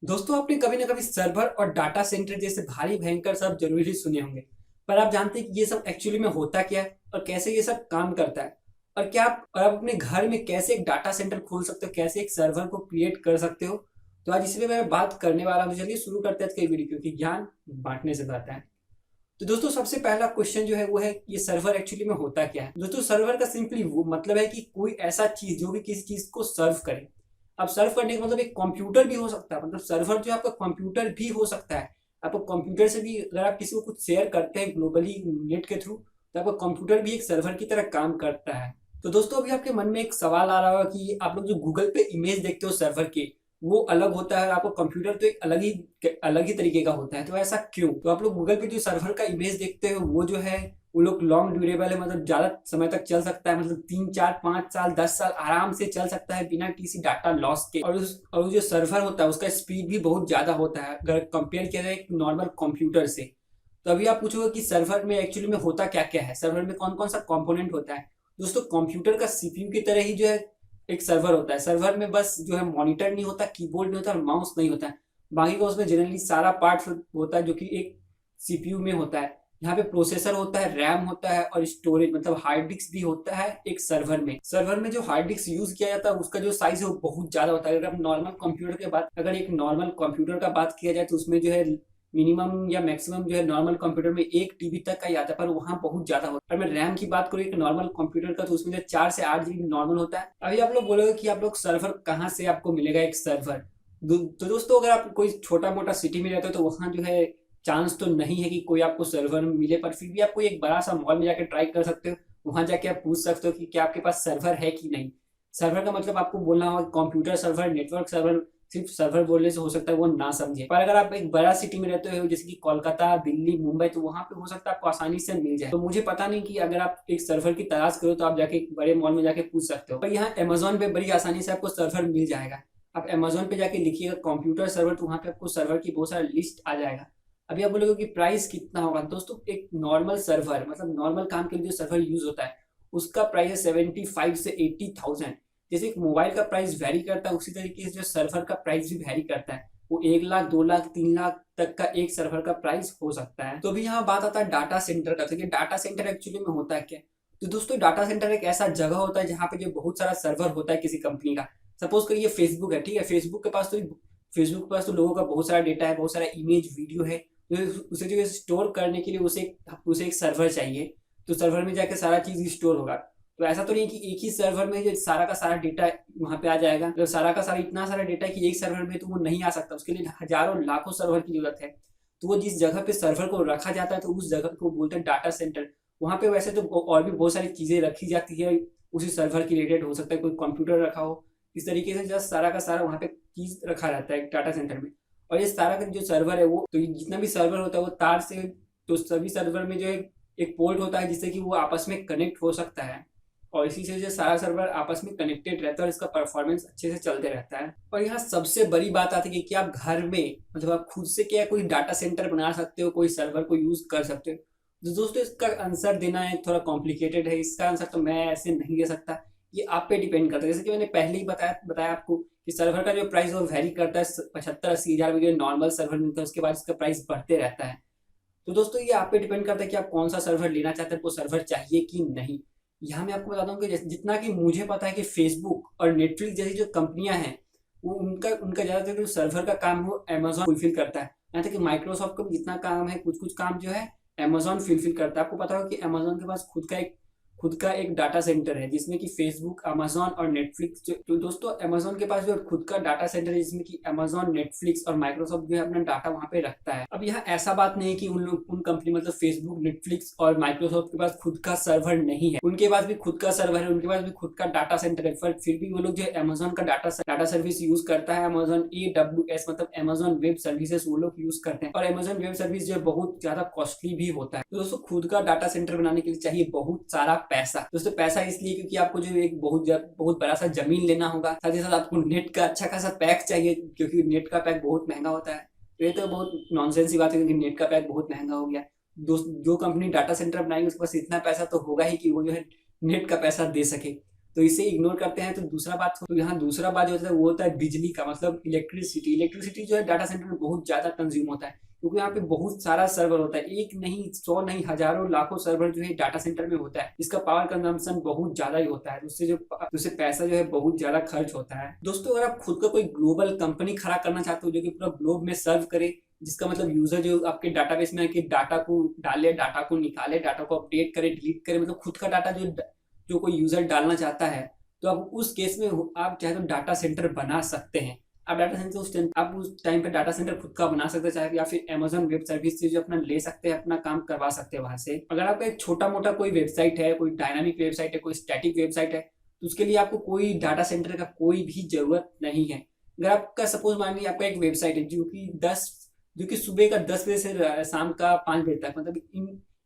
दोस्तों आपने कभी ना कभी सर्वर और डाटा सेंटर जैसे भारी भयंकर शब्द जरूर ही सुने होंगे। पर आप जानते हैं कि ये सब एक्चुअली में होता क्या है और कैसे ये सब काम करता है। और क्या आप अपने घर में कैसे एक डाटा सेंटर खोल सकते हो, कैसे एक सर्वर को क्रिएट कर सकते हो। तो आज इसी पे मैं बात करने वाला हूँ। तो चलिए शुरू करते हैं आज की वीडियो, क्योंकि ज्ञान बांटने से बढ़ता है। तो दोस्तों सबसे पहला क्वेश्चन जो है वो है, ये सर्वर एक्चुअली में होता क्या है। दोस्तों सर्वर का सिंपली वो मतलब है कि कोई ऐसा चीज जो भी किसी चीज को सर्व करे। अब सर्व करने का मतलब एक कंप्यूटर भी हो सकता है, मतलब सर्वर जो है आपका कंप्यूटर भी हो सकता है। आपको कंप्यूटर से भी अगर आप किसी को कुछ शेयर करते हैं ग्लोबली नेट के थ्रू, तो आपका कंप्यूटर भी एक सर्वर की तरह काम करता है। तो दोस्तों अभी आपके मन में एक सवाल आ रहा होगा कि आप लोग जो गूगल पे इमेज देखते हो सर्वर के, वो अलग होता है, आपको कंप्यूटर तो एक अलग ही तरीके का होता है। तो ऐसा क्यों? तो आप लोग गूगल पे जो सर्वर का इमेज देखते हो वो जो है वो लोग लॉन्ग ड्यूरेबल है, मतलब ज्यादा समय तक चल सकता है, मतलब 3 4 5 साल 10 साल आराम से चल सकता है बिना किसी डाटा लॉस के। और जो सर्वर होता है उसका स्पीड भी बहुत ज्यादा होता है अगर कंपेयर किया जाए एक नॉर्मल कंप्यूटर से। तो अभी आप पूछोगे कि सर्वर में एक्चुअली में होता क्या क्या है, सर्वर में कौन कौन सा कंपोनेंट होता है। दोस्तों कंप्यूटर का सीपीयू की तरह ही जो है एक सर्वर होता है। सर्वर में बस जो है मॉनिटर नहीं होता, कीबोर्ड नहीं होता और माउस नहीं होता है। बाकी का उसमें जनरली सारा पार्ट होता है जो कि एक सीपीयू में होता है। यहाँ पे प्रोसेसर होता है, रैम होता है और स्टोरेज मतलब हार्ड डिस्क भी होता है एक सर्वर में। सर्वर में जो हार्ड डिस्क यूज किया जाता है उसका जो साइज है वो बहुत ज्यादा होता है। अगर आप नॉर्मल कंप्यूटर के बात अगर एक नॉर्मल कंप्यूटर का बात किया जाए तो उसमें जो है मिनिमम या मैक्सिमम जो है नॉर्मल कंप्यूटर में 1 टीबी तक का ही आता है, पर वहाँ बहुत ज्यादा होता है। अगर मैं रैम की बात करूँ एक नॉर्मल कंप्यूटर का, तो उसमें जो 4 से 8 जीबी नॉर्मल होता है। अभी आप लोग बोलोगे कि आप लोग सर्वर कहाँ से आपको मिलेगा एक सर्वर। तो दोस्तों अगर आप कोई छोटा मोटा सिटी में रहते हो तो वहाँ जो है चांस तो नहीं है कि कोई आपको सर्वर मिले, पर फिर भी आप कोई एक बड़ा सा मॉल में जाकर ट्राई कर सकते हो। वहां जाके आप पूछ सकते हो कि क्या आपके पास सर्वर है कि नहीं। सर्वर का मतलब आपको बोलना होगा कंप्यूटर सर्वर, नेटवर्क सर्वर। सिर्फ सर्वर बोलने से हो सकता है वो ना समझे, पर अगर आप एक बड़ा सिटी में रहते हो जैसे कि कोलकाता, दिल्ली, मुंबई, तो वहां पे हो सकता है आपको आसानी से मिल जाए। तो मुझे पता नहीं कि अगर आप एक सर्वर की तलाश करो तो आप जाके एक बड़े मॉल में जाके पूछ सकते हो, पर यहाँ अमेजोन पे बड़ी आसानी से आपको सर्वर मिल जाएगा। आप अमेजोन पे जाके लिखिएगा कंप्यूटर सर्वर, तो वहाँ पे आपको सर्वर की बहुत सारा लिस्ट आ जाएगा। अभी आप बोलोगे कि प्राइस कितना होगा। दोस्तों एक नॉर्मल सर्वर मतलब नॉर्मल काम के लिए जो सर्वर यूज होता है उसका प्राइस है 75 से 80,000। जैसे एक मोबाइल का प्राइस वेरी करता है उसी तरीके से जो सर्वर का प्राइस भी वेरी करता है। वो 1 लाख 2 लाख 3 लाख तक का एक सर्वर का प्राइस हो सकता है। तो अभी यहाँ बात आता है डाटा सेंटर का। तो ये डाटा सेंटर एक्चुअली में होता है क्या? तो दोस्तों डाटा सेंटर एक ऐसा जगह होता है जहाँ पे जो बहुत सारा सर्वर होता है किसी कंपनी का। सपोज करिए फेसबुक है, ठीक है। फेसबुक के पास तो लोगों का बहुत सारा डेटा है, बहुत सारा इमेज वीडियो है। तो उसे जो स्टोर करने के लिए उसे एक सर्वर चाहिए। तो सर्वर में जाके सारा चीज स्टोर होगा। तो ऐसा तो नहीं कि एक ही सर्वर में जो सारा का सारा डेटा वहां पे आ जाएगा। तो सारा का सारा इतना सारा डेटा कि एक सर्वर में तो वो नहीं आ सकता, उसके लिए हजारों लाखों सर्वर की जरूरत है। तो वो जिस जगह पे सर्वर को रखा जाता है तो उस जगह को बोलते हैं डाटा सेंटर। वहां पे वैसे तो और भी बहुत सारी चीजें रखी जाती है उसी सर्वर की रिलेटेड, हो सकता है कोई कंप्यूटर रखा हो। इस तरीके से जस्ट सारा का सारा वहां पे चीज रखा रहता है डाटा सेंटर में। और ये सारा का जो सर्वर है वो तो जितना भी सर्वर होता है वो तार से, तो सभी सर्वर में जो है एक पोर्ट होता है जिससे कि वो आपस में कनेक्ट हो सकता है। और इसी से जो सारा सर्वर आपस में कनेक्टेड रहता है और इसका परफॉर्मेंस अच्छे से चलते रहता है। और यहाँ सबसे बड़ी बात आती है कि आप घर में मतलब आप खुद से क्या कोई डाटा सेंटर बना सकते हो, कोई सर्वर को यूज कर सकते हो। तो दोस्तों इसका आंसर देना है थोड़ा कॉम्प्लिकेटेड है। इसका आंसर तो मैं ऐसे नहीं दे सकता, ये आप पे डिपेंड करता है। जैसे कि मैंने पहले ही बताया आपको कि सर्वर का जो प्राइस वो वेरी करता है। 75 80 हज़ार में जो नॉर्मल सर्वर मिलता है उसके बाद इसका प्राइस बढ़ते रहता है। तो दोस्तों ये आप पे डिपेंड करता है कि आप कौन सा सर्वर लेना चाहते हैं, आपको सर्वर चाहिए कि नहीं। यहाँ मैं आपको बताता हूँ कि जितना कि मुझे पता है कि फेसबुक और नेटफ्लिक्स जैसी जो कंपनियां हैं वो उनका उनका ज्यादातर जो सर्वर का काम वो अमेजोन फुलफिल करता है। यहाँ तक कि माइक्रोसॉफ्ट का भी जितना काम है कुछ कुछ काम जो है अमेजोन फुलफिल करता है। आपको पता होगा कि अमेजोन के पास खुद का एक डाटा सेंटर है जिसमें कि फेसबुक, अमेजोन और नेटफ्लिक्स तो दोस्तों अमेजोन के पास जो खुद का डाटा सेंटर है जिसमें कि अमेजोन, नेटफ्लिक्स और माइक्रोसॉफ्ट जो है अपना डाटा वहां पे रखता है। अब यहाँ ऐसा बात नहीं है कि उन कंपनी मतलब फेसबुक, नेटफ्लिक्स और माइक्रोसॉफ्ट के पास खुद का सर्वर नहीं है। उनके पास भी खुद का सर्वर है, उनके पास भी खुद का डाटा सेंटर है, पर फिर भी वो लोग जो है अमेजोन का डाटा सर्विस यूज करता है। अमेजोन AWS मतलब अमेजोन वेब सर्विसेज वो लोग यूज करते हैं। और अमेजोन वेब सर्विस जो है बहुत ज्यादा कॉस्टली भी होता है। तो दोस्तों खुद का डाटा सेंटर बनाने के लिए चाहिए बहुत सारा पैसा। दोस्तों पैसा इसलिए क्योंकि आपको जो एक बहुत बड़ा सा जमीन लेना होगा, साथ ही साथ आपको नेट का अच्छा खासा पैक चाहिए क्योंकि नेट का पैक बहुत महंगा होता है। तो ये तो बहुत नॉनसेंस की बात है क्योंकि नेट का पैक बहुत महंगा हो गया। दोस्त जो कंपनी डाटा सेंटर बनाएगी उसके पास इतना पैसा तो होगा ही कि वो जो है नेट का पैसा दे सके। तो इसे इग्नोर करते हैं। तो दूसरा बात, तो यहाँ दूसरा बात जो होता है वो होता है बिजली का, मतलब इलेक्ट्रिसिटी। इलेक्ट्रिसिटी जो है डाटा सेंटर में बहुत ज्यादा कंज्यूम होता है, क्योंकि यहाँ पे बहुत सारा सर्वर होता है, एक नहीं, 100 नहीं, हजारों लाखों सर्वर जो है डाटा सेंटर में होता है। इसका पावर कंजम्पशन बहुत ज्यादा ही होता है, उससे पैसा जो है बहुत ज्यादा खर्च होता है। दोस्तों, अगर आप खुद का कोई ग्लोबल कंपनी खड़ा करना चाहते हो जो कि पूरा ग्लोब में सर्व करे, जिसका मतलब यूजर जो आपके डाटाबेस में है कि डाटा को डाले, डाटा को निकाले, डाटा को अपडेट करे, डिलीट करे, मतलब खुद का डाटा जो जो कोई यूजर डालना चाहता है, तो आप उस केस में आप चाहे तो डाटा सेंटर बना सकते हैं। आप डाटा सेंटर आप उस टाइम पे डाटा सेंटर खुद का बना सकते हैं, चाहे या फिर अमेजन वेब सर्विस से जो अपना ले सकते हैं, अपना काम करवा सकते हैं वहां से। अगर आपका एक छोटा मोटा कोई वेबसाइट है, कोई डायनामिक वेबसाइट है, कोई स्टैटिक वेबसाइट है, तो उसके लिए आपको कोई डाटा सेंटर का कोई भी जरूरत नहीं है। अगर आपका सपोज मान लीजिए आपका एक वेबसाइट है जो कि सुबह का 10 बजे से शाम का 5 बजे तक, मतलब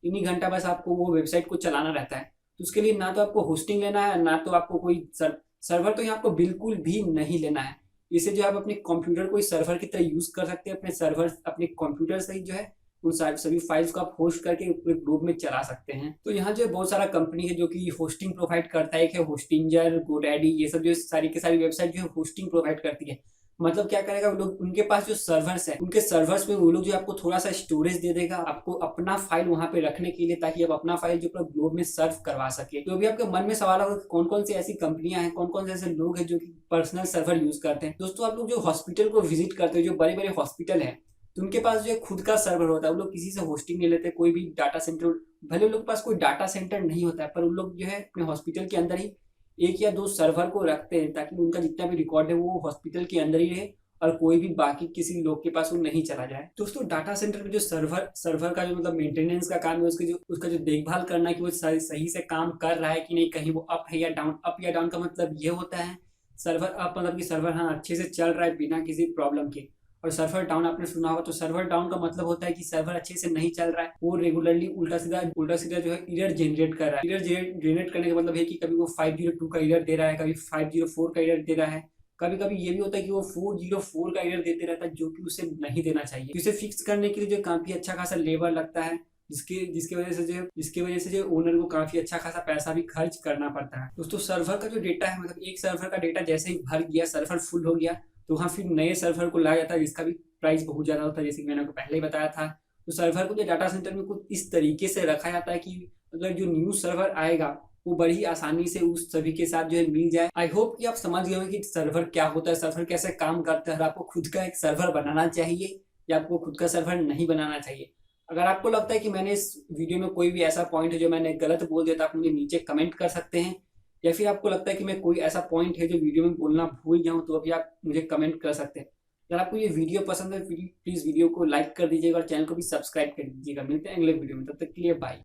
इन्हीं घंटा बस आपको वो वेबसाइट को चलाना रहता है, तो उसके लिए ना तो आपको होस्टिंग लेना है, ना तो आपको कोई सर्वर तो यहाँ आपको बिल्कुल भी नहीं लेना है। इसे जो आप अपने कंप्यूटर को सर्वर की तरह यूज कर सकते हैं, अपने कंप्यूटर से ही जो है उन सभी फाइल्स को आप होस्ट करके पूरे ग्लोब में चला सकते हैं। तो यहाँ जो बहुत सारा कंपनी है जो कि होस्टिंग प्रोवाइड करता है, एक है होस्टिंजर, गोडैडी, ये सब जो सारी की सारी वेबसाइट जो है होस्टिंग प्रोवाइड करती है। मतलब क्या करेगा वो लोग, उनके पास जो सर्वर्स है, उनके सर्वर्स में वो लोग जो आपको थोड़ा सा स्टोरेज दे देगा आपको अपना फाइल वहां पे रखने के लिए, ताकि आप अपना फाइल जो पूरा ग्लोब में सर्व करवा सके। तो अभी आपके मन में सवाल होगा कि कौन कौन सी ऐसी कंपनियां हैं, कौन कौन से ऐसे लोग हैं जो कि पर्सनल सर्वर यूज करते हैं। दोस्तों, आप लोग जो हॉस्पिटल को विजिट करते हो, जो बड़े बड़े हॉस्पिटल है, तो उनके पास जो है खुद का सर्वर होता है। वो लोग किसी से होस्टिंग नहीं लेते, कोई भी डाटा सेंटर, भले उन लोग के पास कोई डाटा सेंटर नहीं होता है, पर उन लोग जो है अपने हॉस्पिटल के अंदर ही 1 या 2 सर्वर को रखते हैं, ताकि उनका जितना भी रिकॉर्ड है वो हॉस्पिटल के अंदर ही रहे और कोई भी बाकी किसी लोग के पास वो नहीं चला जाए। दोस्तों, डाटा सेंटर में जो सर्वर का जो मतलब मेंटेनेंस का काम है, उसका जो देखभाल करना है कि वो सही से काम कर रहा है कि नहीं, कहीं वो अप है या डाउन। अप या डाउन का मतलब ये होता है, सर्वर अप मतलब कि सर्वर हाँ अच्छे से चल रहा है बिना किसी प्रॉब्लम के, और सर्वर डाउन आपने सुना होगा। तो सर्वर डाउन का मतलब होता है कि सर्वर अच्छे से नहीं चल रहा है, वो रेगुलरली उल्टा सीधा जो है एरर जनरेट कर रहा है। एरर जनरेट करने का मतलब है कि कभी वो 502 का एरर दे रहा है, कभी 504 का एरर दे रहा है, कभी कभी ये भी होता है कि वो 404 का एरर देते रहता है, जो कि उसे नहीं देना चाहिए। तो इसे फिक्स करने के लिए जो काफी अच्छा खासा लेबर लगता है, जिसके वजह से जो ओनर को काफी अच्छा खासा पैसा भी खर्च करना पड़ता है। दोस्तों, सर्वर का जो डेटा है, मतलब एक सर्वर का डेटा जैसे ही भर गया, सर्वर फुल हो गया, तो वहाँ फिर नए सर्वर को लाया जाता है, जिसका भी प्राइस बहुत ज्यादा होता है, जैसे कि मैंने आपको पहले ही बताया था। तो सर्वर को जो डाटा सेंटर में कुछ इस तरीके से रखा जाता है कि अगर जो न्यू सर्वर आएगा वो बड़ी आसानी से उस सभी के साथ जो है मिल जाए। आई होप कि आप समझ गए होंगे कि सर्वर क्या होता है, सर्वर कैसे काम करता है, और आपको खुद का एक सर्वर बनाना चाहिए या आपको खुद का सर्वर नहीं बनाना चाहिए। अगर आपको लगता है कि मैंने इस वीडियो में कोई भी ऐसा पॉइंट है जो मैंने गलत बोल दिया, तो आप मुझे नीचे कमेंट कर सकते हैं, या फिर आपको लगता है कि मैं कोई ऐसा पॉइंट है जो वीडियो में बोलना भूल गया हूँ, तो अभी आप मुझे कमेंट कर सकते हैं। अगर आपको ये वीडियो पसंद है, प्लीज वीडियो को लाइक कर दीजिएगा और चैनल को भी सब्सक्राइब कर दीजिएगा। मिलते हैं अगले वीडियो में, तब तक के लिए बाय।